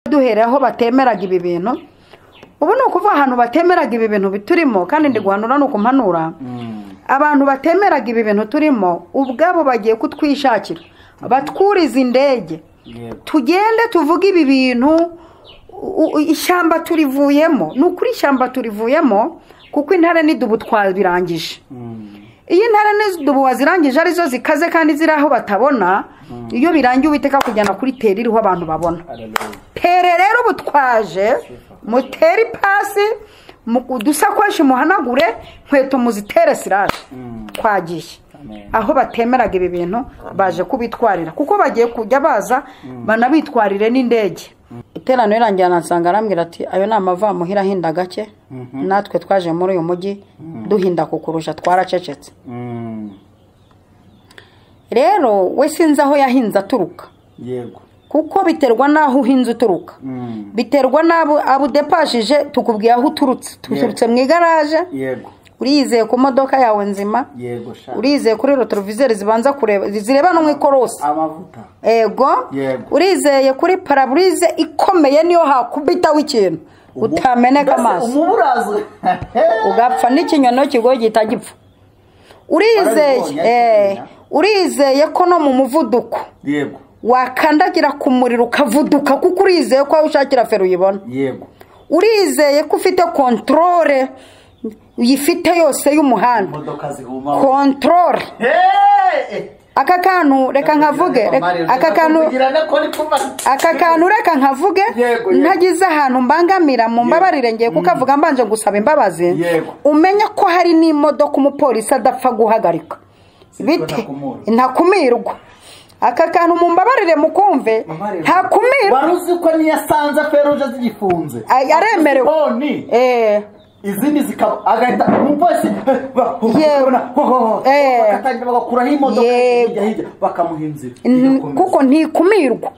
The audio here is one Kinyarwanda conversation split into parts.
duhere aho batemeraga ibi bintu ubu no kuva ahantu batemeraga ibi bintu biturimo kandi ndi guhanura no kumpanura abantu batemeraga ibi bintu turimo ubwabo bagiye kutwishakira batwuriza indege tugende tuvuga ibi bintu ishyamba turivuyemo nukuri ishyamba turivuyemo kuko intare n'idubu twabirangije iyi ntare n'idubu wazirangije arizo zikaze kandi ziri aho batabona iyo birangiye ubiteka kujyana kuri teri iriho abantu babona tere rero butwaje muteri pasi dusakoshi muhanagure nkweto muzitere siraje twagiye aho batemeraga ibi bintu baje kubitwarira kuko bagiye kujya baza banabitwarire n'indege iterano irangira nansanga arambwira ati ayo ni amava muhira hinda gake natwe twaje muri uyu mujyi duhinda kukurusha twaracecetse rero we sinzi aho yahinze aturuka yego kuko biterwa naho uhinze uturuka biterwa nabo abo depashije tukubwiye aho uturutse mu igaraje yego urizeye ku modoka yawe nzima yego sha urizeye kuri retroviseur zibanza kureba zireba no mu ikorosi amavuta ego urizeye kuri parabrise ikomeye niyo hakubita w'ikintu utameneka amaso umuburazo ugapfa n'ikinyono kigoye gitagipfa urizeye ko no mu muvuduko yego wakandagira ku muriro ukavuduka kuko urizeye ko ushakira fero uyibona yego urizeye ko ufite controle uyifite yose y'umuhanda controle aka kantu reka nkavuge aka kantu reka nkavuge ntagize ahantu mbangamira mu mbabarire ngiye kukavuga mbanje gusaba imbabazi umenya ko hari n'imodoka umupolisi adapfa guhagarika bite ntakumirwa aka kantu mu mbabarire mukumve ntakumirwa waruzi ko niyasanze feruje zigifunze yaremerewe izindi zikaba agahita umupolisi bakatangira bagakuraho imodoka hirya bakamuhinzira kuko ntikumirwa.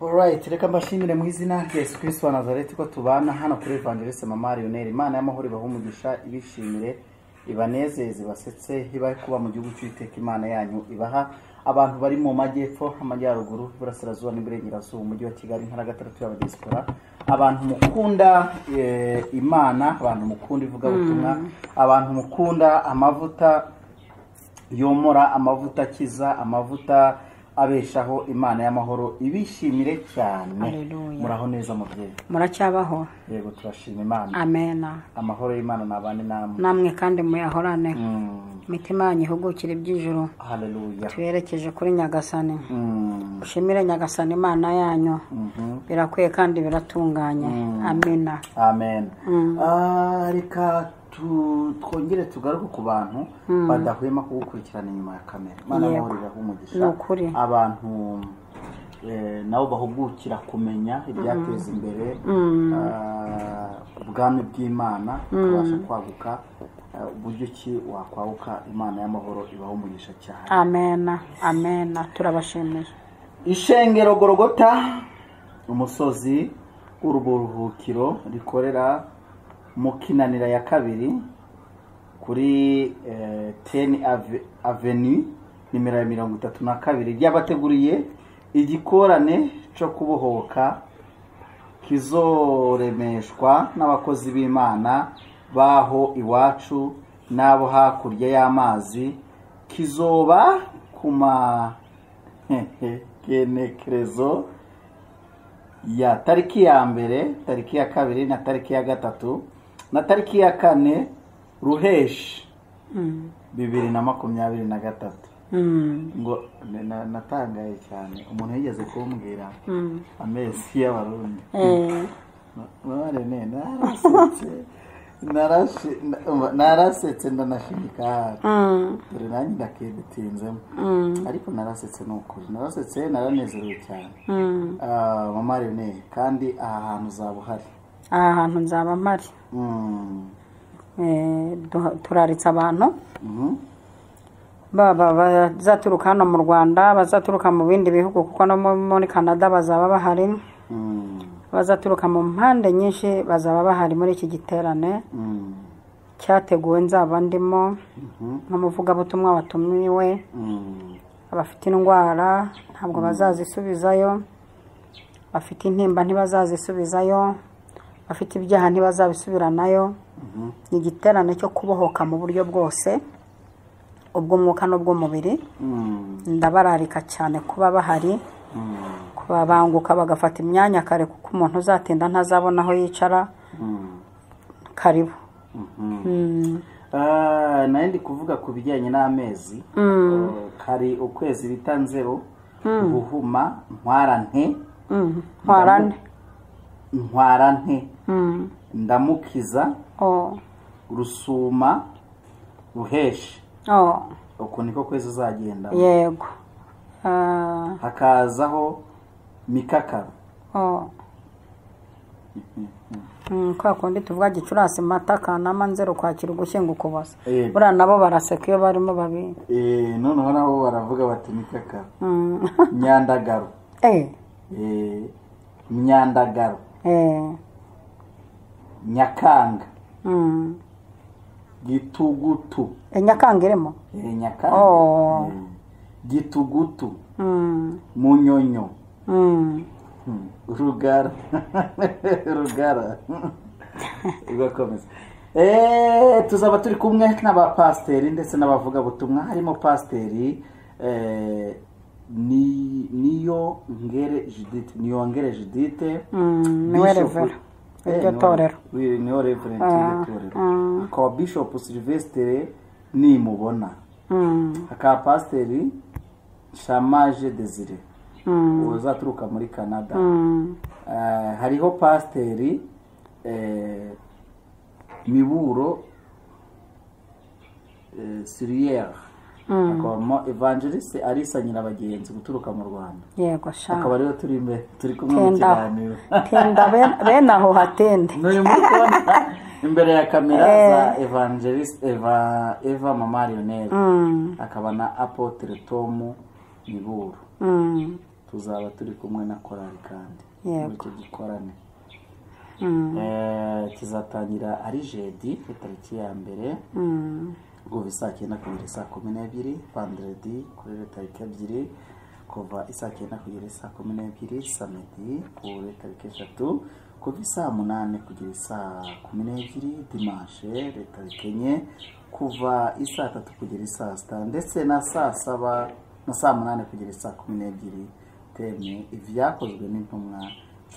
Alright, reka mbashimire mu izina rya Yesu Kristo wa Nazareti ko tubana hano kuri Evangeliste Mama Lionel. Imana y'amahoro ibahumugisha ibishimire ibanezeze basetse ibahe kuba mu gihugu cy'Uwiteka Imana yanyu ibaha abantu bari mu majyepfo amajyaruguru burasirazuba n'iburengerazuba umujyi wa Kigali ntara gatatu y'abadiaspora abantu mukunda Imana abantu mukunda ivuga butumwa abantu mukunda amavuta yomora amavuta kiza amavuta abeshaho Imana y'amahoro ibishimire cyane muraho neza mubyeyi muracyabaho yego turashima Imana amena amahoro y'Imana nabane namwe kandi muyahorane mitima yanyihugukira iby'ijuru haleluya twerekeje kuri Nyagasani ushimire Nyagasani Imana yanyu birakwiye kandi biratunganye amena amen reka twongere tugaruke ku bantu badahwema kugukurikirana inyuma ya kamera Imana y'amahoro ibahumugisha abantu nabo bahugukira kumenya ibyateza imbere ubwami bw'Imana ukabasha kwaguka uburyo ki wakwaguka Imana y'amahoro ibahumugisha cyane amena turabashimiye ishengero Gorogota umusozi w'uruburuhukiro rikorera mu Kinanira ya kabiri kuri 10 Avenue nimero ya 32 ryabateguriye igikorane cyo kubohoka kizoremeshwa n'abakozi b'Imana baho iwacu nabo hakurya y'amazi kizoba kuma kenekerezo ya tariki ya mbere tariki ya kabiri na tariki ya gatatu na tariki ya kane Ruheshi 2023 ngo natangaye cyane umuntu yigeze kumbwira amezi y'abarundi narasetse ndanashimika dore nanjye ndakebitinzemo ariko narasetse n'ukuri narasetse naranezerewe cyane Mama Lionel kandi aha hantu uzaba uhari aha hantu nzaba mpari turaritse abantu baba bazaturuka hano mu Rwanda bazaturuka mu bindi bihugu kuko no muri Canada bazaba bahari bazaturuka mu mpande nyinshi bazaba bahari muri iki giterane cyateguwe nzaba ndimo nk'umuvuga butumwa watumiwe abafite indwara ntabwo bazazisubizayo bafite intimba ntibazazisubizayo, bafite ibyaha ntibazabisubiranayo. Ni igiterane cyo kubohoka mu buryo bwose, ubw'umwuka n'ubw'umubiri. Ndabararika cyane kuba bahari, kuba banguka bagafata imyanya kare, kuko umuntu uzatinda ntazabona aho yicara. Karibu. Nari ndi kuvuga ku bijyanye n'amezi. Hari ukwezi bita Nzero, Buhuma, Ntwarante, Ndamukiza, Rusuma, Ruheshi. Uko niko kwezi uzagenda. Yego. Hakazaho Mikakaro. Kwa kundi tuvuga Gicurasi, Mata, Kanama, Nzero, Kwakira, Ugushyingo, Ukuboza. Buriya nabo baraseka iyo barimo babiri. Noneho nabo baravuga bati Mikakaro. Nyandagaro. Nyandagaro. Nyakanga. Gitugutu. Nyakanga irimo? Nyakanga. Gitugutu. Munyonyo. Rugara. Rugara. Ugakomeza. Tuzaba turi kumwe n'abapasiteri ndetse n'abavuga butumwa. Harimo pasiteri Niyongere Judith. Niwe revera iryo torero. Niwe reverend iryo torero. Kwa Bishop Sylvestre nimubona. Hakaba pasiteri Shamaje Desire, uzaturuka muri Canada. Hariho pasiteri Miburo Siriere. Akaba evangeliste Arisa Nyirabagenzi guturuka mu Rwanda. Yego sha. Akaba rero turi kumwe mu kiganiro. Tenda bene aho hatende. N'uyu muri kubona imbere ya kamera za evangeliste Eva Mama Lionel. Akaba na Apotre Tom Miburo. Tuzaba turi kumwe na korali kandi. Muri icyo gikorane. Kizatangira ari jeudi tariki ya mbere. Kuva isaa 9 kugera saa 12, vendredi kuri tariki 2, kuva isaa 9 kugera saa 12, samedi kuri tariki 3, kuva isaa 8 kugera saa 12, dimanche tariki 4, kuva isaa 3 kugera saa 6, ndetse na saa 7 na saa 8 kugera saa 12. Teme ibyakozwe n'intumwa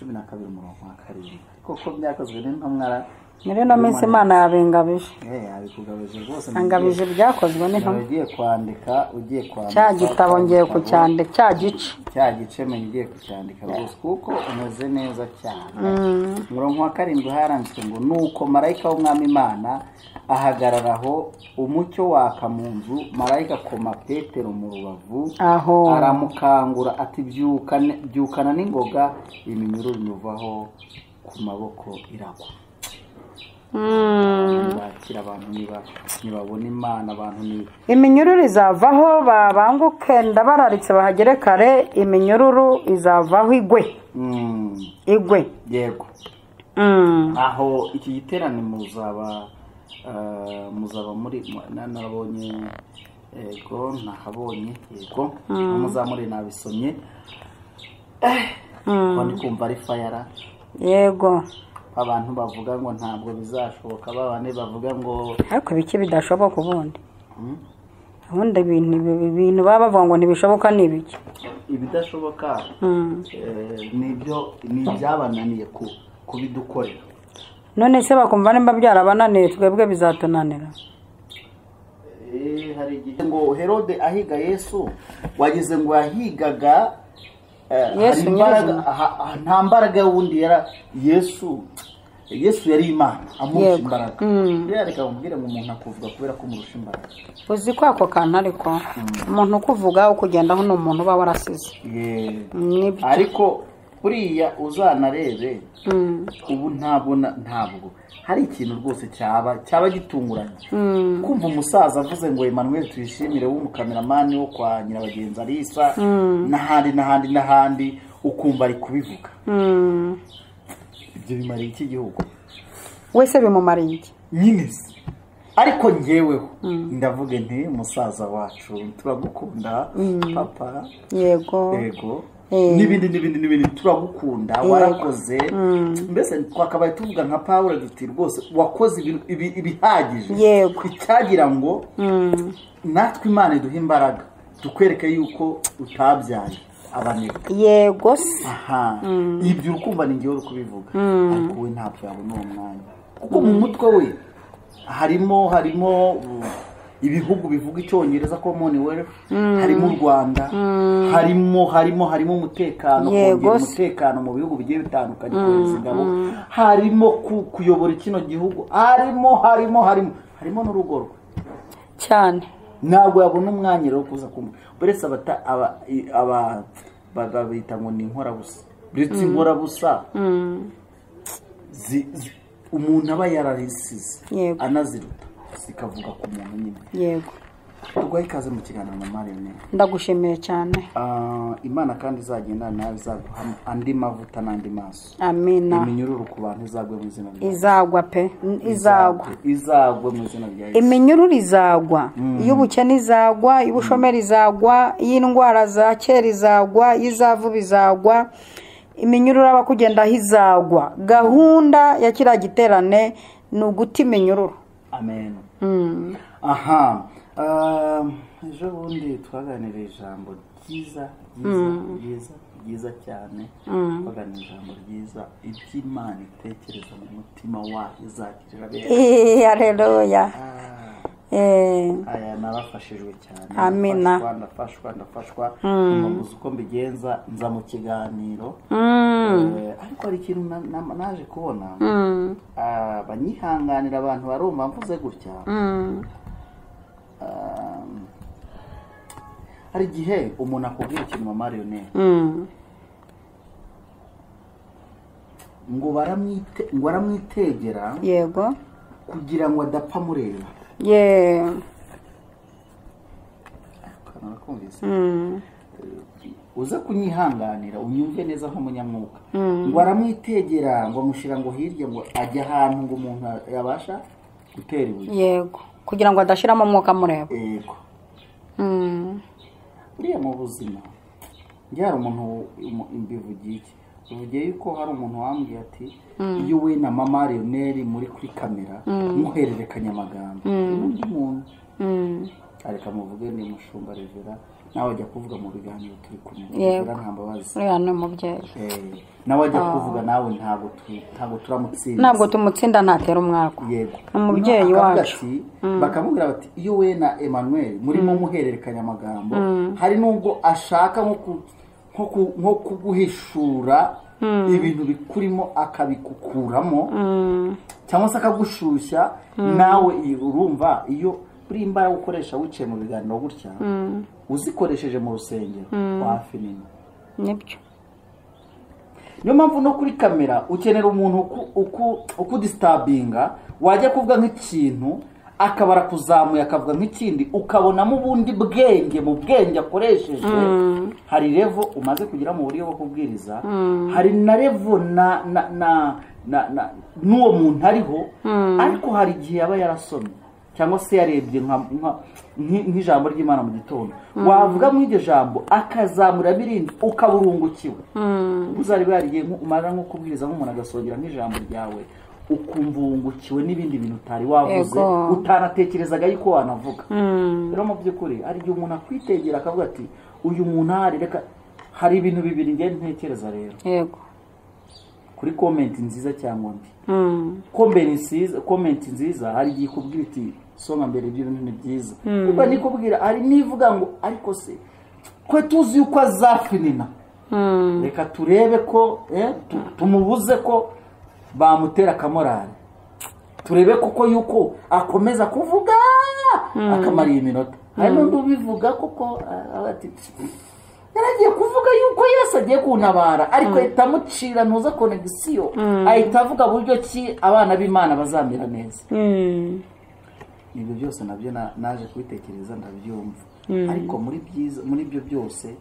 12 koko byakozwe n'intumwa. Nireno minsi Imana yabengabije. Abikugabije rwose. Angabije byakozwe n'intumwa. Ugiye kwandika, cya gitabo ngiye kucyandika, cya gice menye ugiye kucyandika rwose kuko umeze neza cyane. Murongo wa 7 haranditswe ngo nuko marayika w'umwami Imana ahagararaho, umucyo waka mu nzu, marayika koma Petero mu rubavu, aramukangura ati byukana n'ingoga, iminyururu imuvaho ku maboko iragwa. Bakira abantu nibabona Imana, abantu ni iminyururu izavaho, babanguke ndabararitse bahagere kare, iminyururu izavaho igwe. Yego. Aho iki giterane muzaba muri narabonye nahabonye yego muzamuri nabisomye kandi kumva ari fayara. Yego. Abantu bavuga ngo ntabwo bizashoboka, babane bavuga ngo ariko biki bidashoboka ubundi. Ubundi ibintu baba bavuga ngo ntibishoboka nibiki. Ibidashoboka nibyo nibyabananiye kubidukorera. None se bakumva nimba byarabananiye twebwe bizatunanira. Hari igihe ngo Herode ahiga Yesu, wagize ngo yahigaga Yesu nta mbaraga wundi yara Yesu yari Imana amurusha imbaraga. Reka kumbwira ngo umuntu akuvuga kubera ko murusha imbaraga. Uzi ko ako kantu ariko umuntu ukuvuga ukugendaho no umuntu uba warasize. Ariko buriya uzanarebe ubu ntabwo hari ikintu rwose cyaba gitunguranye. Kumva umusaza avuze ngo Emmanuel Tuyishimire w'umukameramani wo kwa Nyirabagenzi Arisa n'ahandi ukumva ari kubivuga. Ibyo bimariye iki gihugu? Wese bimumariye iki? Nyine ariko njyeweho ndavuga nti umusaza wacu turagukunda papa. Yego. n'ibindi turagukunda warakoze mbese twakabaye tuvuga nka Pawulo duti rwose wakoze ibihagije icyagira ngo natwe Imana iduha imbaraga tukwereke yuko utabyaye abanebwe yego ibyo urukumva ni ngewe uri kubivuga ariko we ntabwo yabona uwo mwanya kuko mu mutwe we harimo ibihugu bivuga icyongereza Commonwealth harimo u Rwanda harimo umutekano kongera umutekano mu bihugu bigiye bitandukanye ingabo harimo kuyobora kino gihugu harimo n'urugo rwe cyane ntabwo yabona umwanya wo kuza kumva uretse babita ngo ni inkorabusa uretse inkorabusa umuntu aba yararisize anaziruta zikavuga ku muntu nyine yego urwaye ikaze mu kiganiro na Mariyone ndagushimiye cyane Imana kandi izagenda nawe izaguha andi mavuta n'andi maso amina iminyururu ku bantu izagwe mu izina rya izagwa pe izagwa mu izina rya Yesu iminyururu izagwa y'ubukene izagwa y'ubushomeri izagwa y'indwara za kera izagwa y'izavu bizagwa iminyururu aba kugenda hizagwa gahunda ya kira giterane ni uguta iminyururu amen aha ejo bundi twaganiriye ijambo ryiza cyane twaganiriye ijambo ryiza iby'Imana itekereza mu mutima wayo izagirira bene haleluya aya narafashijwe cyane amina ndafashwa muzi uko mbigenza nza mu kiganiro ariko hari ikintu naje kubona banyihanganira abantu barumva mvuze gutya hari igihe umuntu akubwira ikintu mu Mariyone ngo baramwitegera yego kugira ngo adapfa mureba uza kunyihanganira unyumve neza nk'umunyamwuka ngo aramwitegera ngo amushyira ngo hirya ngo ajye ahantu ngo umuntu yabasha gutera ibuye yego kugira ngo adashiramo umwuka mureba yego uriya mu buzima njye hari umuntu mbivugiye iki uvugiye yuko hari umuntu wambwiye ati iyo we na Mariyone muri kuri kamera muhererekanya amagambo undi muntu areka muvuge ni mushumba Revera nawe ajya kuvuga mu biganiro turi kumwe Revera nta mbabazi uriya ni umubyeyi nawe ajya kuvuga nawe ntabwo turamutsinda ntabwo tumutsinda ntatera umwaka yego umubyeyi wacu bakamubwira bati iyo we na Emmanuel murimo muhererekanya amagambo hari nubwo ashaka nko kuguhishura ibintu bikurimo akabikukuramo cyangwa se akagushyushya nawe urumva iyo uri imbaraga ukoresha wicaye mu biganiro gutya uzikoresheje mu rusengero wafi nini nibyo niyo mpamvu no kuri kamera ukenera umuntu ukudisitabinga wajya kuvuga nk'ikintu akabara kuzamuye akavuga nk'ikindi ukabonamo ubundi bwenge mu bwenge akoresheje hari levo umaze kugira mu buryo bwo kubwiriza hari na levo n'uwo muntu ariho ariko hari igihe yaba yarasomye cyangwa se yarebye nk'ijambo ry'Imana mu gitondo wavuga mu iryo jambo akazamura birindi ukaburungukiwe uzari barigiye umara nko kubwiriza nk'umuntu agasongera nk'ijambo ryawe ukumva wungukiwe n'ibindi bintu utari wavuze utanatekerezaga yuko wanavuga rero mu by'ukuri hari igihe umuntu akwitegera akavuga ati uyu muntu reka hari ibintu bibiri ngiye ntekereza rero yego kuri comment nziza cyangwa mbi comment nziza hari igihe ikubwira iti songa mbere ibyo bintu ni byiza kuko nikubwira hari nivuga ngo ariko se kwe tuzi yuko azafinina reka turebe ko tumubuze ko bamutera akamorari turebe kuko yuko akomeza kuvuga akamara iyi minota hari n'undi ubivuga kuko yaragiye kuvuga yuko Yesu agiye kuntabara ariko ahita amucira ntuza konegisiyo ahita avuga buryo ki abana b'Imana bazamera neza ibyo byose nabyo naje kubitekereza ndabyumva ariko muri ibyo byose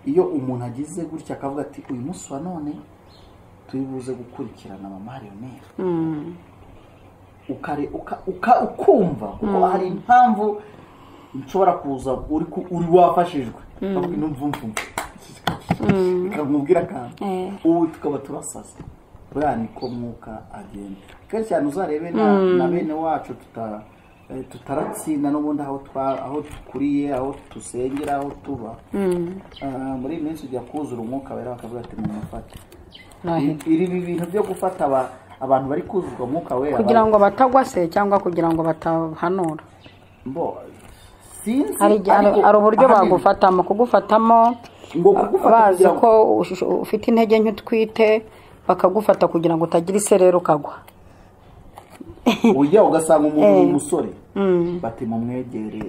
iyo umuntu agize gutya akavuga ati uyu munsi wa none turi buze gukurikirana Mariyone ukumva kuko hari impamvu nshobora kuza uri wafashijwe ikamubwira akantu ubu tukaba turasaza buriya niko mwuka agenda kenshi cyane uzarebe na bene wacu tutaratsinda n'ubundi aho dukuriye aho dusengera aho tuba muri iyi minsi ujya kuzura umwuka wera bakavuga ati mumufate ibi bintu byo gufata abantu bari kuzurwa umwuka wera kugira ngo batagwa se cyangwa kugira ngo batahanura hari uburyo bagufatamo kugufatamo bazi ko ufite intege nke utwite bakagufata kugira ngo utagira iserero ukagwa ujya ugasanga umuntu w'umusore bati mumwegere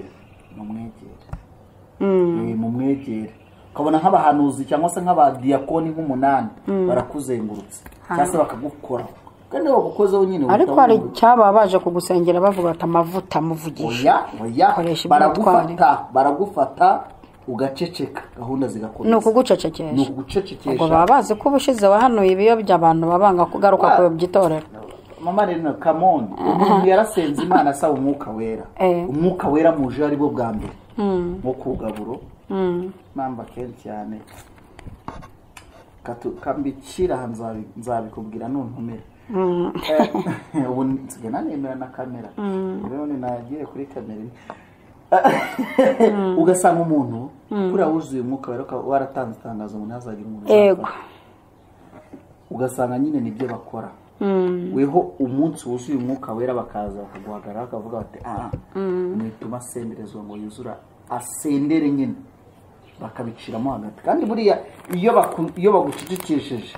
ukabona nk'abahanuzi cyangwa se nk'abadiyakoni nk'umunani barakuzengurutse cyangwa se bakagukora kandi bagukozeho nyine ariko hari icyaba baje kugusengera bavuga ati amavuta muvugisha baragufata ugaceceka gahunda zigakomeza ni ukugucecekesha ubwo baba bazi ko ubushize wahanuye ibiyobya abantu babanga kugaruka kuyobya itorero mama rero kamoni umuntu yarasenze Imana asaba umwuka wera muje ari bo bwa mbere nko kugaburo mamba kenshi cyane kambikira nzabikubwira nuntumere ubu nsigana nemera na kamera rero nagiye kuri kamera ugasanga umuntu kuriya wuzuye umwuka wera waratanze itangazo ngo ntazagira umuntu yego ugasanga nyine nibyo bakora weho umunsi wuzuye umwuka wera bakaza bakaguhagarara bakavuga bati mwituma asenderezwa ngo yuzura asendere nyine bakabiciramo hagati kandi buriya iyo bagucecekesheje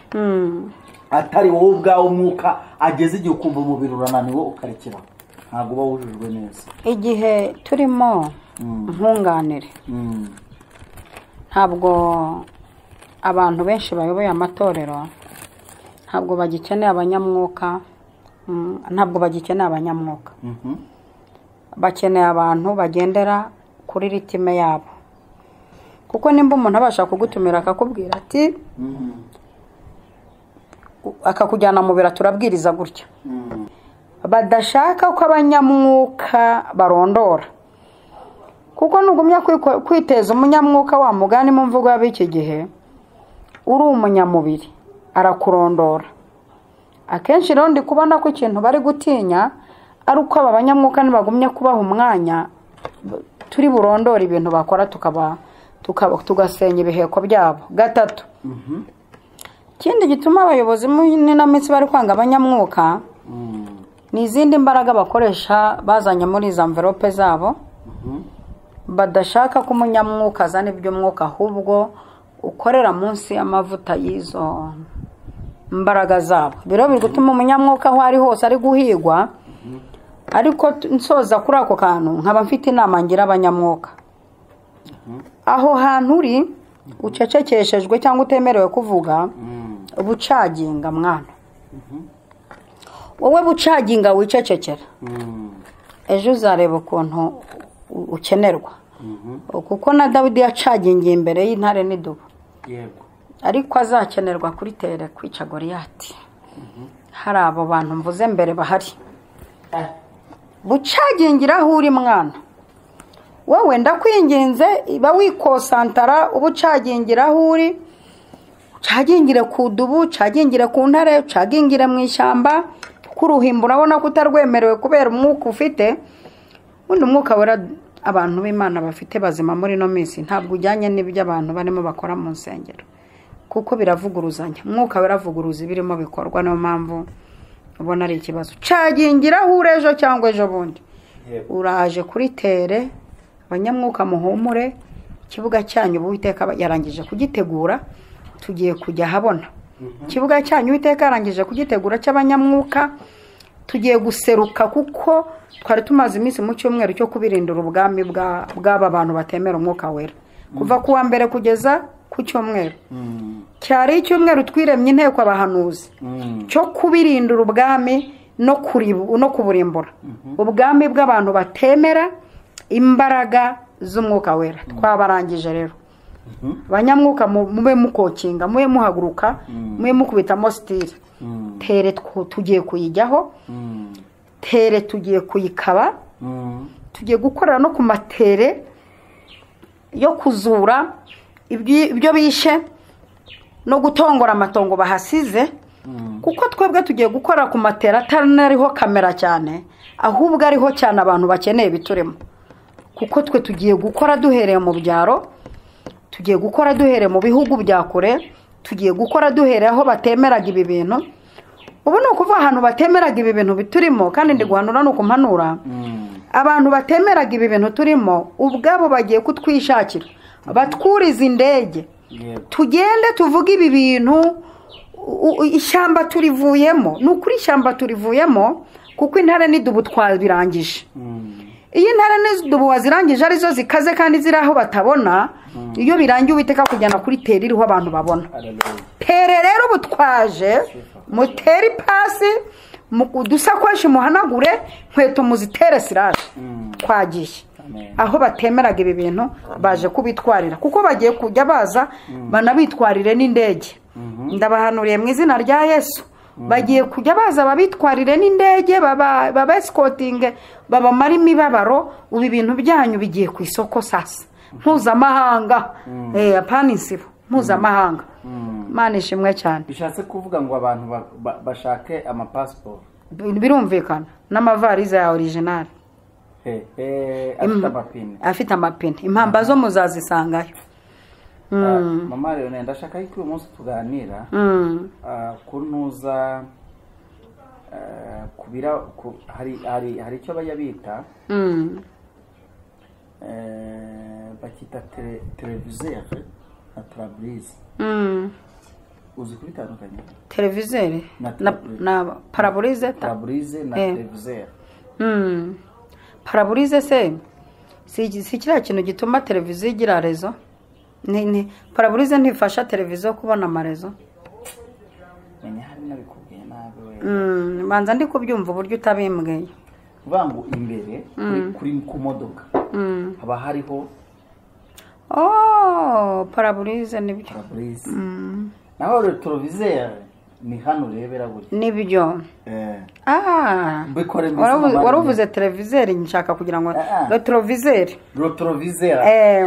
atari wowe ubwawe umwuka ageze igihe ukumva umubiri urananiwe ukarekera ntabwo uba wujujwe neza igihe turimo nkunganire ntabwo abantu benshi bayoboye amatorero ntabwo bagikeneye abanyamwuka bakeneye abantu bagendera kuri ritime yabo kuko nimba umuntu abasha kugutumira akakubwira ati akakujyana mu biro turabwiriza gutya badashaka ko abanyamwuka barondora kuko nugumya kwiteza umunyamwuka wa mugani mu mvugo y'iki gihe uri umunyamubiri arakurondora akenshi rero ndi kubona ko ikintu bari gutinya ari uko aba banyamwuka nibagumye kubaha umwanya turi burondora ibintu bakora tugasenya ibiheko byabo gatatu ikindi gituma abayobozi n'inamitsi bari kwanga abanyamwuka ni izindi mbaraga bakoresha bazanye muri izo envelope zabo badashaka ko umunyamwuka azana iby'umwuka ahubwo ukorera munsi y'amavuta y'izo mbaraga zabo biro biri gutuma umunyamwuka aho ari hose ari guhigwa ariko nsoza kuri ako kantu nkaba mfite inama ngira abanyamwuka aho hantu uri ucecekeshejwe cyangwa utemerewe kuvuga bucaginga mwana wowe bucaginga wicecekera ejo uzareba ukuntu ukenerwa kuko na Dawidi yacagingiye imbere y'intare n'idubu ariko azakenerwa kuri tere kwica Goliyati hari abo bantu mvuze mbere bahari bucagingira aho uri mwana wowe ndakwinginze iba wikosantara ubucagingira aho uri ucagingire ku dubu ucagingire ku ntare ucagingire mu ishyamba kuruhimba urabona ko utarwemerewe kubera umwuka ufite undi umwuka wera abantu b'Imana bafite bazima muri no minsi ntabwo ujyanye n'ibyo abantu barimo bakora mu nsengero kuko biravuguruzanya umwuka weravuguruza ibirimo bikorwa niyo mpamvu ubona ari ikibazo cagingira aho urejo cyangwa ejo bundi uraje kuri tere abanyamwuka muhumure ikibuga cyanyu Uwiteka yarangije kugitegura tugiye kujya habona ikibuga cyanyu Uwiteka yarangije kugitegura cy'abanyamwuka tugiye guseruka kuko twari tumaze iminsi mu cyumweru cyo kubirindira ubwami bw'aba bantu batemera umwuka wera kuva kuwa mbere kugeza ku cyumweru cyari icyumweru twiremye inteko abahanuzi cyo kubirindira ubwami no kuburimbura ubwami bw'abantu batemera imbaraga z'umwuka wera twabarangije rero abanyamwuka mube mukokinga mube muhaguruka mube mukubitamo sitire tere tugiye kuyijyaho tere tugiye kuyikaba tugiye gukorera no ku matere yo kuzura ibyo bishe no gutongora amatongo bahasize, kuko twebwe tugiye gukora ku matera atanariho kamera cyane, ahubwo ariho cyane abantu bakeneye biturimo, kuko twe tugiye gukora duhereye mu byaro, tugiye gukora duhereye mu bihugu bya kure, tugiye gukora duhereye aho batemeraga ibi bintu. Ubu ni ukuvuga ahantu batemeraga ibi bintu biturimo, kandi ndi guhanura no kumpanura, abantu batemeraga ibi bintu turimo ubwabo bagiye kutwishakira, batwuriza indege, tugende tuvuge ibi bintu. Ishyamba turivuyemo, ni ukuri ishyamba turivuyemo, kuko intare n'idubu twabirangije. Iyo intare n'idubu wazirangije arizo zikaze kandi ziri aho batabona, iyo birangiye Uwiteka kujyana kuri tere iriho abantu babona. Tere rero ubu twaje muteri pasi, udusakoshi muhanagure, nkweto muzitere siraje, twagiye aho batemeraga ibi bintu baje kubitwarira, kuko bagiye kujya baza banabitwarire n'indege. Ndabahanuriye mu izina rya Yesu, bagiye kujya baza babitwarire n'indege, baba escorting, babamara imibabaro. Ubu ibintu byanyu bigiye ku isoko sasa mpuzamahanga, apana insibo mpuzamahanga. Imana ishimwe cyane. Bishatse kuvuga ngo abantu bashake amapasiporo, birumvikana, n'amavarize ya original afite amapine, impamba zo muzazisangayo. Mama Leonel, ndashaka yuko uyu munsi tuganira kuntuza kubira hari icyo bayabita bakita televiziyo na parabolize. Uzi kubitandukanya televiziyo na parabolize? Parabolize na televiziyo. Parabolize se si kiriya kintu gituma televiziyo igira rezo? Parabolize ntifasha televiziyo kubona amarezo? Banza ndi kubyumva uburyo utabimbwiye. Uvuga ngo imbere kuri ku modoka haba hariho parabolize nibyo. Parabolize. Naho televiziyo ni hano urebera gutya. Nibyo. Waruvuze televiziyo, nshaka kugira ngo retroviseur.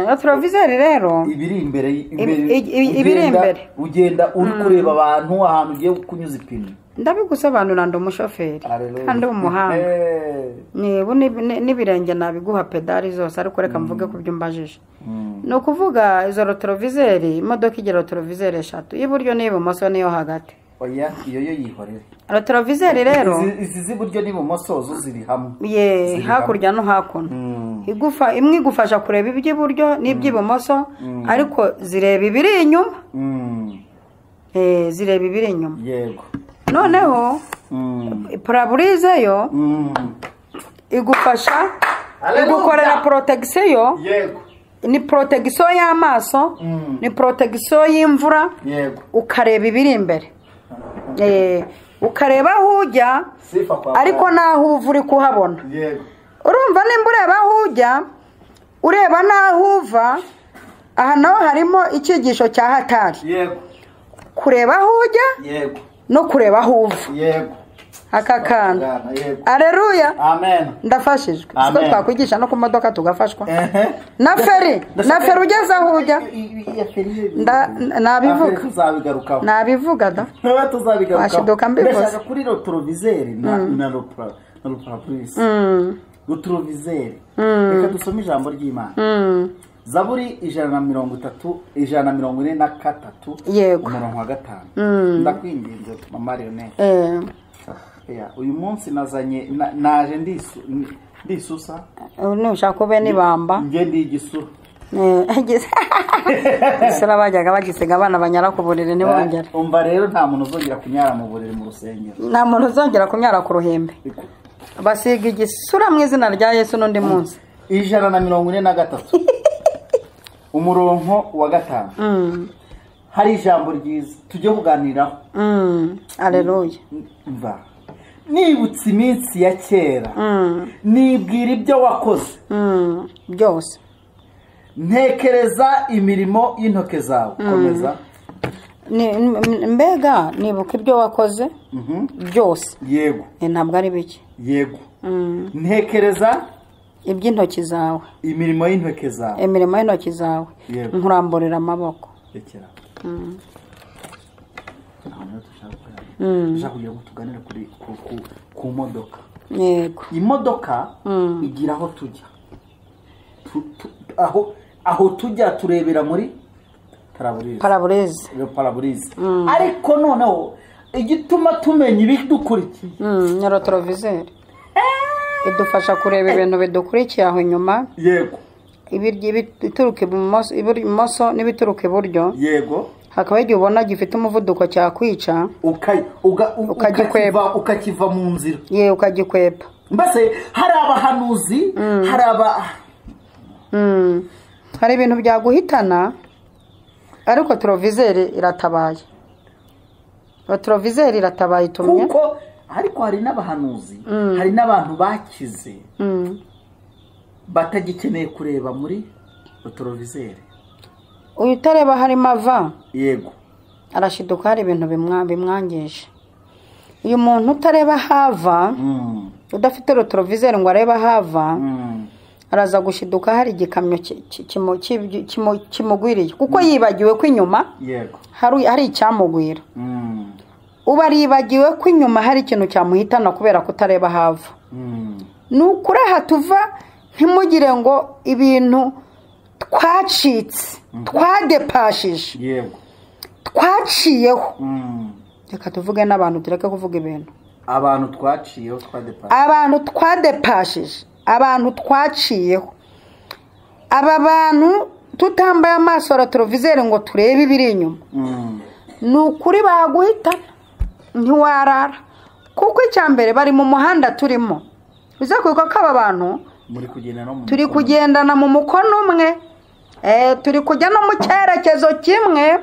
Retroviseur rero ibiri imbere ugenda uri kureba abantu ahantu ugiye kunyuza ipine. Ndabigusobanura ndi umushoferi kandi umuhanga. Nibu n'ibirenge nabiguha pedali zose, ariko reka mvuge ku byo mbajije. No kuvuga izo retroviseur, imodoka igira retroviseur 3, iburyo n'ibumoso niyo hagati. Oya, iyo yihorere. Retroviseur rero izi z'iburyo n'ibumoso zo ziri hamwe. Hakurya no hakuno. Imwe igufasha kureba iby'iburyo n'iby'ibumoso, ariko zireba ibiri inyuma. Zireba ibiri inyuma. Yego. Noneho parabolize yo igufasha, igukorera protection. Yego. Ni protection y'amaso, ni protection y'imvura, ukareba ibiri imbere. Ukareba aho ujya, ariko naho uva uri kuhabona. Urumva nimba ureba aho ujya, ureba naho uva, aha naho harimo icyigisho cya hatari. Kureba aho ujya no kureba aho uva. Aka kana. Aleluya. Amen. Ndafashijwe. Siko twakwigisha no ku modoka tugafashwa. Na feri ugeze aho ujya. Tuzabigarukaho. Nabivuga da. Tuzabigarukaho. Washiduka mbivuze. Ndashaka kuri retroviseur na parabolize. Retroviseur. Reka dusome ijambo ry'Imana. Zaburi 143 umurongo wa 5. Ndakwinginze Mama Leonel. Uyu munsi naje ndisusa. Nushaka kube nibamba. Nge ndi igisura. Isura bajyaga bagisiga abana banyara ku buriri ntibongera. Umva rero nta muntu uzongera kunyara mu buriri mu rusengero. Nta muntu uzongera kunyara ku ruhembe. Basiga igisura mu izina rya Yesu n'undi munsi. 143 umurongo wa 5. Hari ijambo ryiza tujye kuganiraho. Aleluya. Mva nibutse iminsi ya kera, nibwira ibyo wakoze byose, ntekereza imirimo y'intoke zawe. Komeza. Mbega nibuka ibyo wakoze byose. Yego. Ntabwo ari bike. Yego. Ntekereza iby'intoki zawe, imirimo y'intoke zawe. Imirimo y'intoki zawe. Nkuramburira amaboko. Rekera. ikiganiro dushaka kugira ngo tuganire ku modoka. Yego. Imodoka igira aho tujya. Aho tujya turebera muri paraburize. Ariko noneho igituma tumenya ibidukurikiye nyirotoroviseri idufasha kureba ibintu bidukurikiye aho inyuma. Yego. Ibituruka ibumoso n'ibituruka iburyo. Yego. Hakaba igihe ubona gifite umuvuduko cyakwica ukakiva mu nzira. Ye ukagikwepa. Mbese hari abahanuzi hari ibintu byaguhitana ariko torovizeri iratabaye. Torovizeri iratabaye tumye kuko ariko hari n'abahanuzi hari n'abantu bakize batagikeneye kureba muri torovizeri. Uyu utareba harimo ava. Yego. Arashiduka hari ibintu bimwangisha. Uyu muntu utareba hava udafite rotorovizeri ngo areba hava araza gushiduka hari igikamyo kimugwiriye kuko yibagiwe ko inyuma hari icyamugwira. Uba aribagiwe ko inyuma hari ikintu cyamuhitana kubera kutareba hava. Nukuri aha tuva ntimugire ngo ibintu twacitse twadepashije. Yego. Twaciyeho. Reka tuvuge n'abantu tureke kuvuga ibintu. Abantu twaciyeho abantu twaciyeho. Aba bantu tutambaye amaso ya torovizeri ngo turebe ibiri inyuma. Nukuri baguhita ntiwarara kuko icyambere bari mu muhanda turimo. Bizakuko ko aba bantu turi kugendana mu mukono umwe. Turi kujya no mu cyerekezo kimwe.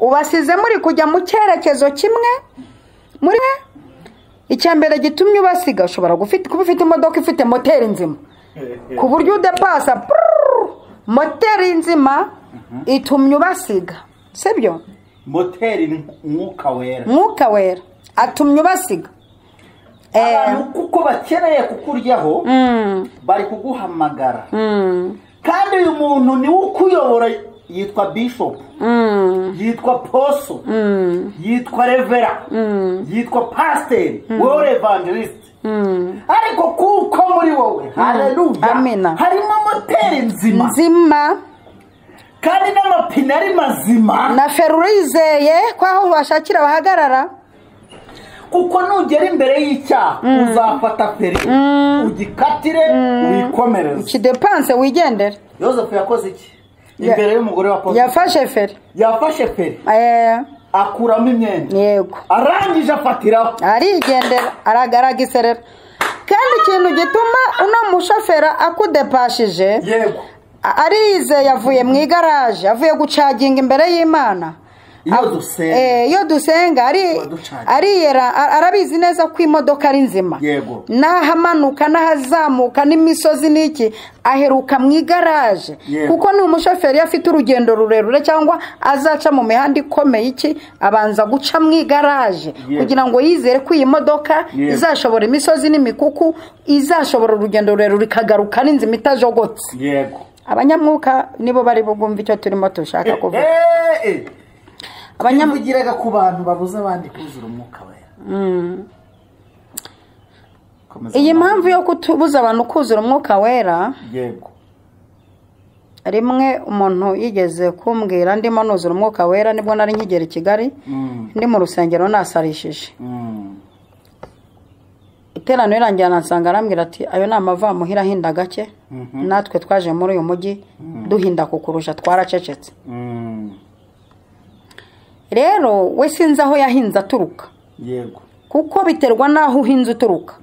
Ubasize muri kujya mu cyerekezo kimwe muri icyambere gitumye ubasiga ushobora kuba ufite imodoka ifite moteri nzima ku buryo udepasa moteri nzima itumye ubasiga. Sibyo? Moteri mwuka wera atumye ubasiga. Abantu kuko bakeneye kukuryaho bari kuguhamagara. Kandi uyu muntu ni ukuyobora yitwa bishop, yitwa poso, yitwa revera, yitwa pastor, wowe evangelist. Ariko kuko muri wowe haleluya harimo moteri nzima kandi n'amapine ari mazima na ferurizeye kwaho bashakira bahagarara. Kuko nugera imbere y'icyaha uzafata feri ugikatire wikomereze ikidepanse wigendere. Yozefu yakoze iki imbere y'umugore wa Potifa? Yafashe feri akuramo imyenda. Yego. Arangije afatiraho arigendera aragaraga iserera. Kandi ikintu gituma uno mushofera akudepashije yego arize yavuye mu igaraje avuye gucaginga imbere y'Imana. Iyo dusenga arabizi neza ko imodoka ari nzima. Yego. N'ahamanuka n'ahazamuka n'imisozi n'iki aheruka mu igaraje. Kuko ni umushoferi afite urugendo rurerure cyangwa azaca mu mihanda ikomeye iki abanza guca mu igaraje kugira ngo yizere ko iyi modoka izashobora imisozi n'imikuku izashobora urugendo rurerure ikagaruka n'inzima itajogotse. Yego. Abanyamwuka nibo bari bugumva icyo turimo tushaka kuvuga. Abanyamugiraga ku bantu babuza abandi kuzura umwuka wera. Iyi mpamvu yo kutubuza abantu kuzura umwuka wera. Yego. Rimwe umuntu yigeze kumbwira ndimo nuzura umwuka wera nibwo nari nkigera i Kigali ndi mu rusengero nasarishije. Iterano irangira nsanga arambwira ati ayo ni amava muhira hinda gake. Natwe twaje muri uyu mujyi duhinda kukurusha twaracecetse. Rero we sinzi aho yahinze aturuka. Yego. Kuko biterwa naho uhinze uturuka.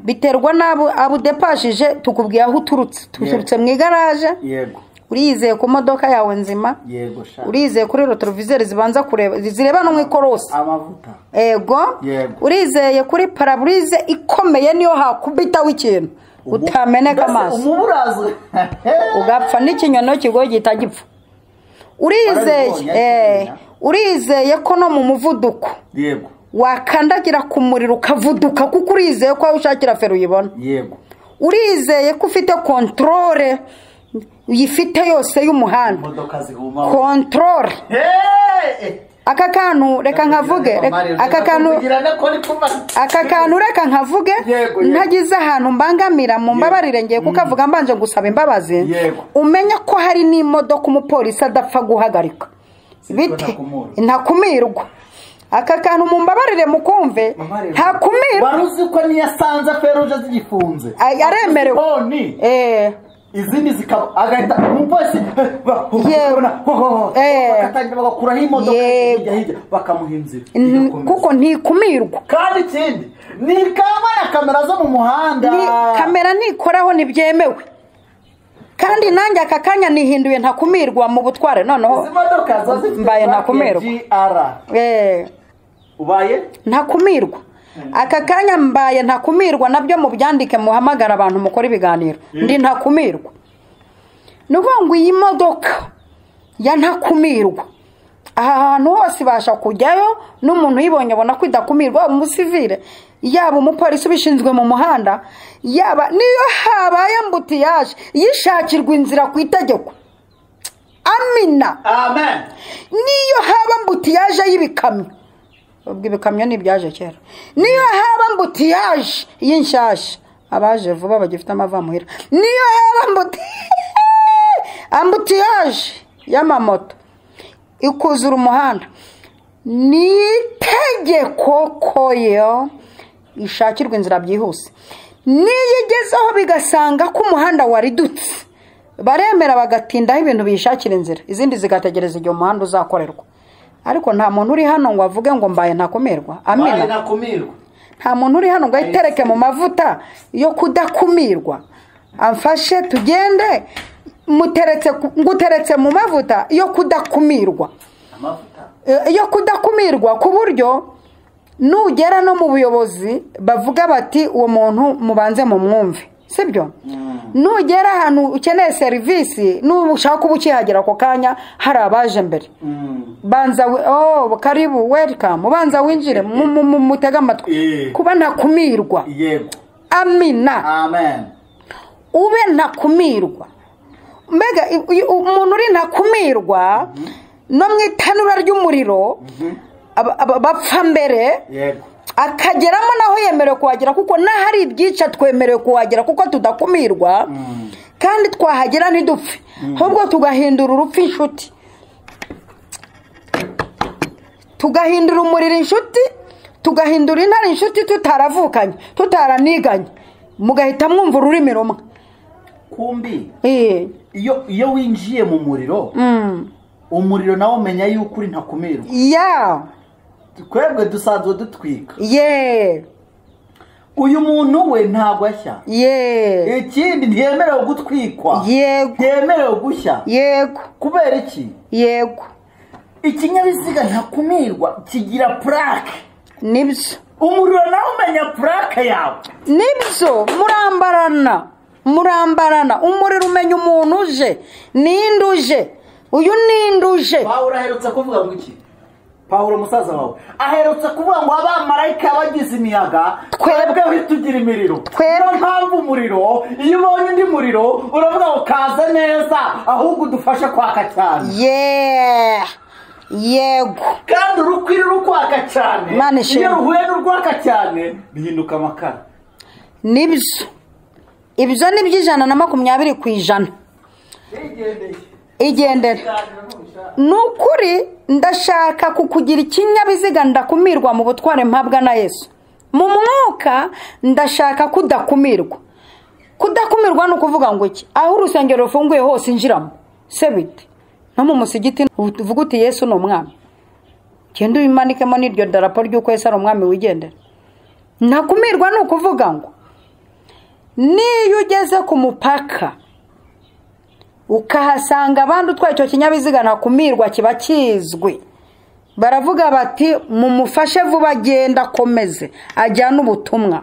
Biterwa nabo abudepashije tukubwiye aho uturutse. Tuturutse mu igaraje. Yego. Urizeye ku modoka yawe nzima. Yego sha. Urizeye kuri rotorovizeri zibanza kureba zireba no mu ikorosi. Amavuta. Yego. Urizeye kuri paraburize ikomeye niyo hakubita w'ikintu utameneka amaso. Umuburazo. Ugapfa n'ikinyono kigoye gitagipfa. Urizeye ko no mu muvuduko. Yego. Wakandagira ku muriro ukavuduka kuko urizeye ko ushakira feri uyibona. Yego. Urizeye ko ufite controle uyifite yose y'umuhanda. Imodoka zihuma. Controle. aka kantu reka nkavuge aka kantu reka nkavuge ntagize ahantu mbangamira mu mbabarire ngiye kukavuga mbanje gusaba imbabazi umenya ko hari n'imodoka umupolisi adapfa guhagarika biti ntakumirwa aka kantu mu mbabarire mukumve ntakumirwa waruzi ko niyasanze feruje zigifunze yaremerewe izindi zikaba agahita umupolisi bakatangira bagakuraho imodoka hirya bakamuhinzira kuko ntikumirwa kandi ikindi ni kamera zo mu muhanda kamera nikoraho ntibyemewe kandi nanjye aka kanya nihinduye ntakumirwa mu butware noneho mbaye ntakumirwa ubaye ntakumirwa aka kanya mbaye ntakumirwa nabyo mu byandike muhamagara abantu mukora ibiganiro ndi ntakumirwa nuvuga ngo iyi modoka ya ntakumirwa aha hantu hose ibasha kujyayo n'umuntu yibonye abona ko idakumirwa umusivile yaba umupolisi ubishinzwe mu muhanda yaba niyo habaye ambutiyaje yishakirwa inzira ku itegeko amina amen niyo haba ambutiyaje y'ibikamyo ubwo ibikamyo n'ibyaje kera niyo haba ambutiyaje y'inshyashya abaje vuba bagifite amavamuhira niyo haba ambutiyaje y'amamoto ikuzura umuhanda ni itegeko koyo ishakirwa inzira byihuse niyo igezeho bigasanga ko umuhanda waridutse baremera bagatindaho ibintu biyishakira inzira izindi zigategereza igihe umuhanda uzakorerwa ariko nta muntu uri hano ngo avuge ngo mbaye ntakumirwa amina nta muntu uri hano ngo ayitereke mu mavuta yo kudakumirwa amfashe tugende nguteretse mu mavuta yo kudakumirwa ku buryo nugera no mu buyobozi bavuga bati uwo muntu mubanze mu mwumve sibyo nugera ahantu ukeneye serivisi nushaka kuba ukihagera ako kanya hari abaje mbere banza karibu welcome banza winjire mutega amatwi kuba ntakumirwa amina amen ube ntakumirwa mbega umuntu uri ntakumirwa no mu itanura ry'umuriro bapfa mbere akageramo naho yemerewe kuhagera kuko n'ahari ibyica twemerewe kuhagera kuko tudakumirwa kandi twahagera ntidupfe ahubwo tugahindura urupfu inshuti tugahindura umuriro inshuti tugahindura intare inshuti tutaravukanye tutaraniganye mugahita mwumva ururimi rumwe kumbi iyo winjiye mu muriro umuriro nawe umenya yuko uri ntakumirwa twebwe dusanzwe dutwika uyu muntu we ntabwo ashya ikindi ntiyemerewe gutwikwa ntiyemerewe gushya kubera iki ikinyabiziga ntakumirwa kigira purake nibyo umuriro nawe umenya purake yawe nibyo murambarana umuriro umenya umuntu uje ninde uje uyu ninde uje Pawulo aherutse kuvuga ngo iki Pawulo musaza wawe aherutse kuvuga ngo abamarayika bagize imiyaga twebwe tugira imiriro niyo mpamvu umuriro iyo ubonye undi muriro uravuga ngo kaze neza ahubwo udufashe kwaka cyane yego kandi urukwiri rukwaka cyane iyo ruhuye n'urwaka cyane bihinduka amakara nibyo ibyo ni by'ijana igendere ni ukuri ndashaka kukugira ikinyabiziga ndakumirwa mu butware mpabwa na Yesu mu mwuka ndashaka kudakumirwa ni ukuvuga ngo iki aho urusengero rufunguye hose injiramo se bite no mu musigiti uvuga uti Yesu ni umwami genda ubimanikemo n'iryo darapo ry'uko Yesu ari umwami wigendera ntakumirwa ni ukuvuga ngo niyo ugeze ku mupaka ukahasanga abandi utwaye icyo kinyabiziga ntakumirwa kiba kizwi baravuga bati mumufashe vuba agenda akomeze ajyana ubutumwa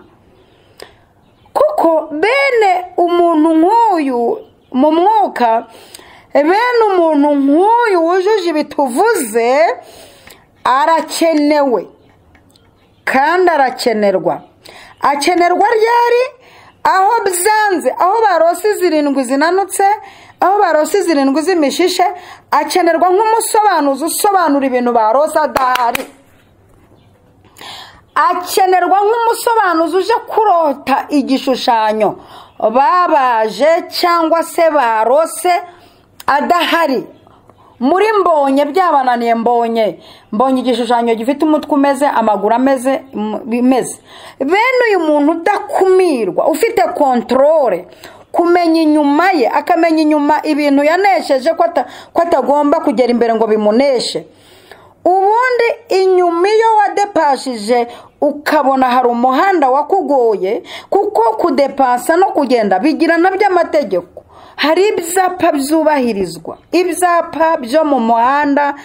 kuko bene umuntu nk'uyu mu mwuka bene umuntu nk'uyu wujuje ibituvuze arakenewe kandi arakenerwa ryari aho byanze aho barose 7 zinanutse aho barose zirindwi z'imishishe akenerwa nk'umusobanuzi usobanura ibintu barose adahari, akenerwa nk'umusobanuzi uje kurota igishushanyo babaje cyangwa se barose adahari. Muri mbonye byabananiye, mbonye igishushanyo gifite umutwe umeze, amaguru ameze bimeze. Bene uyu muntu udakumirwa, ufite kontrole, kumenya inyuma ye, akamenya inyuma ibintu yanesheje ko atagomba kugera imbere ngo bimuneshe. Ubundi inyuma iyo wadepashije ukabona hari umuhanda wakugoye, kuko kudepasa no kugenda bigira nabyo amategeko. Hari ibyapa byubahirizwa, ibyapa byo mu muhanda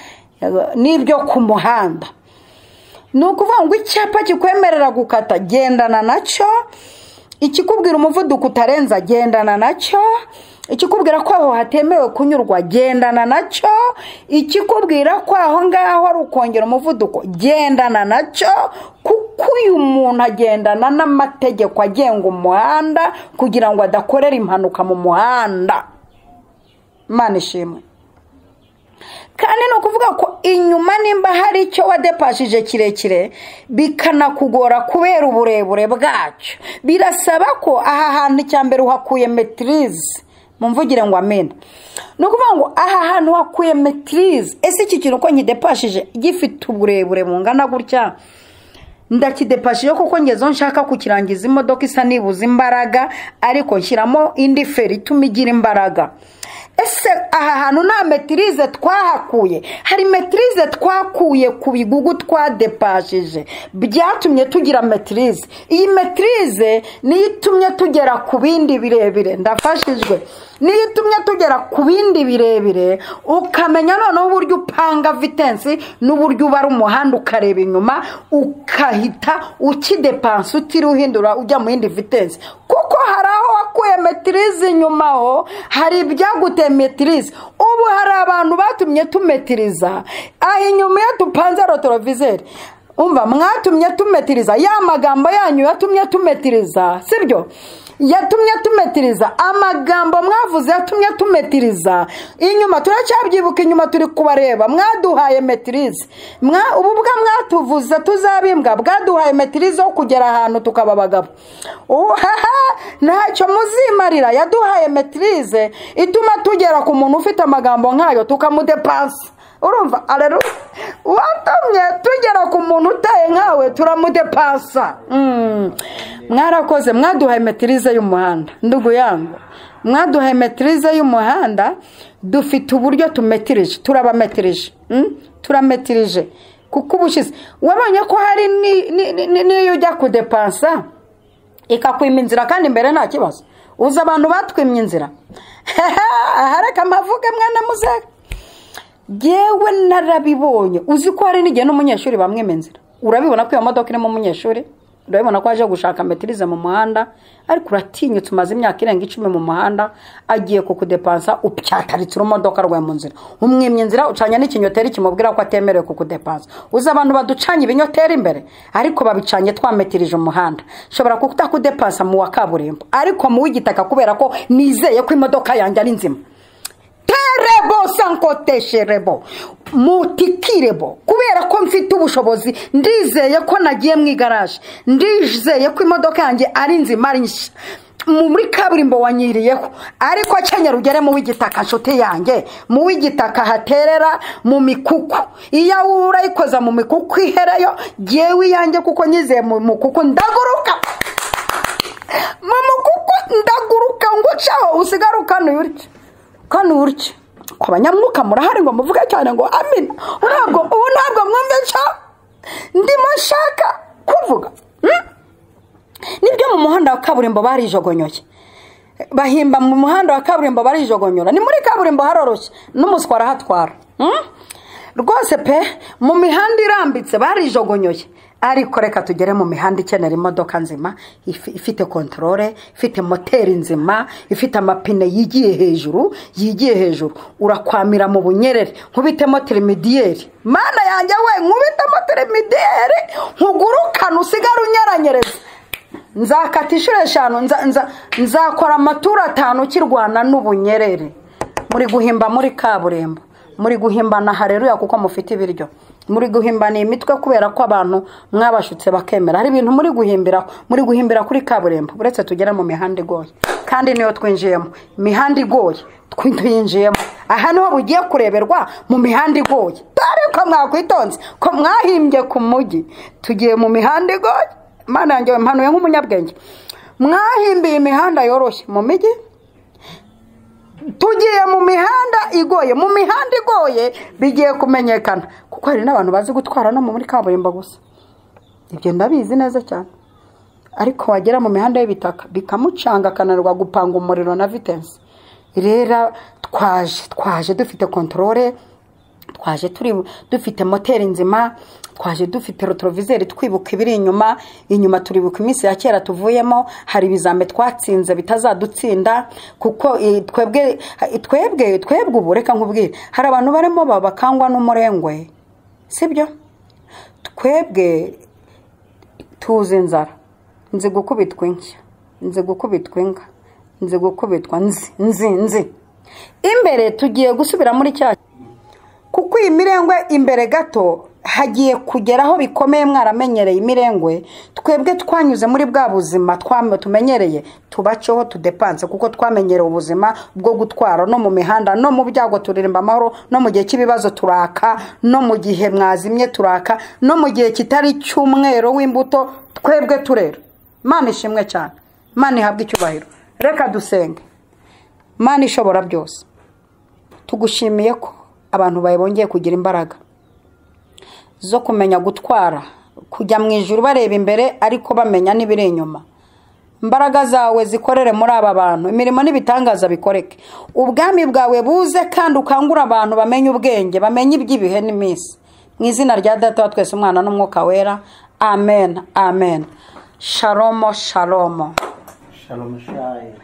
n'ibyo ku muhanda. Ni ukuvuga ngo icyapa kikwemerera gukata, gendana nacyo. Ikikubwira umuvuduko utarenza, gendana nacyo. Ikikubwira ko aho hatemewe kunyurwa, gendana nacyo. Ikikubwira ko aho ngaho ari ukongera umuvuduko, gendana nacyo. Kuko uyu muntu agendana n'amategeko agenga umuhanda kugira ngo adakorera impanuka mu muhanda. Imana ishimwe. Kandi no kuvuga ko inyuma nimba hari icyo wadepashije kirekire bikanakugora kubera uburebure bwacyo, birasaba ko aha hantu cyambere uhakuye maîtrise. Mumvugire ngo amen. No kuvuga ngo aha hantu hakuye maîtrise. Ese iki kintu ko nkidepashije gifite uburebure bungana gutya, ndakidepashije kuko ngezo nshaka kukirangiza imodoka isa nibuza imbaraga, ariko nshyiramo indi feri ituma igira imbaraga. Ese aha hantu nta maîtrise twahakuye? Hari maîtrise twakuye ku bigugu twadepashije byatumye tugira maîtrise. Iyi maîtrise niyo itumye tugera ku bindi birebire. Ndafashijwe. Niyo itumye tugera ku bindi birebire, ukamenya noneho uburyo upanga vitesse n'uburyo ubara umuhanda ukareba inyuma, ukahita ukidepansa utiri uhindura ujya mu yindi vitesse. Kuko hari aho wakuye maîtrise inyuma ho, hari ibyaguteye maîtrise. Ubu hari abantu batumye tumetiriza aho inyuma ya tupanze rotorovizeri. Umva, mwatumye tumetiriza ya magambo yanyu, yatumye tumetiriza, sibyo? Yatumye tumetiriza amagambo mwavuze, yatumye tumetiriza inyuma. Turacyabyibuka inyuma, turi kubareba. Mwaduhaye maîtrise, ububwa mwatuvuze tuzabimbwa bwaduhaye maîtrise yo kugera ahantu tukaba abagabo. Ntacyo muzimarira. Yaduhaye maîtrise ituma tugera ku muntu ufite amagambo nkayo tukamudepasa. Urumva? Aleluya. Watumye tugera ku muntu utaye nkawe turamudepasa. Mwarakoze, mwaduhaye maîtrise y'umuhanda. Ndugu yangu, mwaduhaye maîtrise y'umuhanda. Dufite uburyo tumetirije, turabametirije. Turametirije. Kuko ubushize wabonye ko hari niyo ujya kudepansa ikakwima inzira kandi imbere nta kibazo. Uza abantu batwimye inzira. Hareka amavuge mwana muzeka. Yewe narabibonye. Uzi ko hari n'igihe n'umunyeshuri bamwima inzira. Urabibona ko iyo modoka irimo umunyeshuri, urabibona ko aje gushaka maîtrise mu muhanda, ariko uratinyutse umaze imyaka irenga 10 mu muhanda, agiye kukudepansa upyataritse urumodoka rwawe mu nzira. Umwimye inzira ucanya n'ikinyoteri kimubwira ko atemerewe kukudepansa. Uza abantu baducanye ibinyoteri imbere, ariko babicanye twametirije umuhanda. Shobora kutakudepansa mu wa kaburimbo, ariko mu w'igitaka kubera ko nizeye ko imodoka yanjye ari nzima. Terebo sankotesherebo mutikirebo, kubera ko mfite ubushobozi, ndizeye ko nagiye mu igaraje, ndizeye ko imodoka yanjye ari nzima ari nshya. Muri kaburimbo wanyiriyeho, ariko akenyera ugere mu w'igitaka nshuti yanjye. Mu w'igitaka haterera mu mikuku. Iya urayikoza mu mikuku ihereyo, jewe yanjye kuko nyizeye mu mukuku ndaguruka. Mu mukuku ndaguruka ngucaho usigaruka n'uryo. Kano uryo ku banyamwuka murahari ngo muvuge cyane ngo amina. Ntabwo mwumve cyo ndimo nshaka kuvuga. Nibyo mu muhanda wa kaburimbo barijogonyoye. Bahimba mu muhanda wa kaburimbo barijogonyora. Ni muri kaburimbo haroroshye n'umuswara hatwara. Rwose pe mu mihanda irambitse barijogonyoye. Ariko reka tugere mu mihanda ikenera imodoka nzima, ifite kontrole, ifite moteri nzima, ifite amapine yigiye hejuru. Urakwamira mu bunyerere nkubite moteri midiyeri. Mana yanjye we, nkubite moteri midiyeri nkugurukana usigara unyeranyereza. Nzakata 5 nzakora amatura 5 kirwana n'ubunyerere. muri guhimba muri kaburimbo, muri guhimbana hareruya kuko mufite ibiryo, muri guhimbana imitwe kubera ko abantu mwabashutse bakemera. Hari ibintu muri guhimbira kuri kaburimbo, uretse tugera mu mihanda igoye, kandi niyo twinjiyemo imihanda igoye twinjiyemo. Aha niho bugiye kureberwa mu mihanda igoye. Dore ko mwakwitonze ko mwahimbye ku mujyi, tugiye mu mihanda igoye. Mana yanjye mpanuye nk'umunyabwenge, mwahimbiye imihanda yoroshye mu mijyi, tugiye mu mihanda igoye. Mu mihanda igoye bigiye kumenyekana kuko hari n'abantu bazi gutwara no muri kaburimbo gusa, ibyo ndabizi neza cyane. Ariko wagera mu mihanda y'ibitaka bikamucanga akananirwa gupanga umuriro na vitesse. Rero twaje dufite controle, twaje dufite moteri nzima, twaje dufite retroviseur twibuka ibiri inyuma turibuka iminsi ya kera tuvuyemo. Hari ibizame twatsinze bitazadutsinda kuko twebwe ubu reka nkubwire, hari abantu barimo babakangwa n'umurengwe, sibyo? Twebwe tuzi inzara, nzi gukubitwa inshya, nzi gukubitwa inka, nzi gukubitwa nzi imbere. Tugiye gusubira muri cya kuko iyi mirengwe imbere gato hagiye kugeraho bikomeye. Mwaramenyereye imirengwe, twebwe twanyuze muri bwa buzima tumenyereye, tubaceho tudepanse kuko twamenyereye ubuzima bwo gutwara no mu mihanda, no mu byago turirimba amahoro, no mu gihe cy'ibibazo turaka, no mu gihe mwazimye turaka, no mu gihe kitari cy'umwero w'imbuto twebwe turera. Mana ishimwe cyane, Mana ihabwe icyubahiro. Reka dusenge. Mana ishobora byose, tugushimiye ko abantu bawe bongeye kugira imbaraga zo kumenya gutwara, kujya mu ijuru bareba imbere ariko bamenya n'ibiri inyuma. Imbaraga zawe zikorere muri aba bantu, imirimo n'ibitangaza bikoreke. Ubwami bwawe buze kandi ukangura abantu bamenye ubwenge, bamenye iby'ibihe n'iminsi. Mu izina rya Data wa twese, Umwana n'Umwuka Wera. Amen, amen. Shalom, shalom. Shalom, shalom.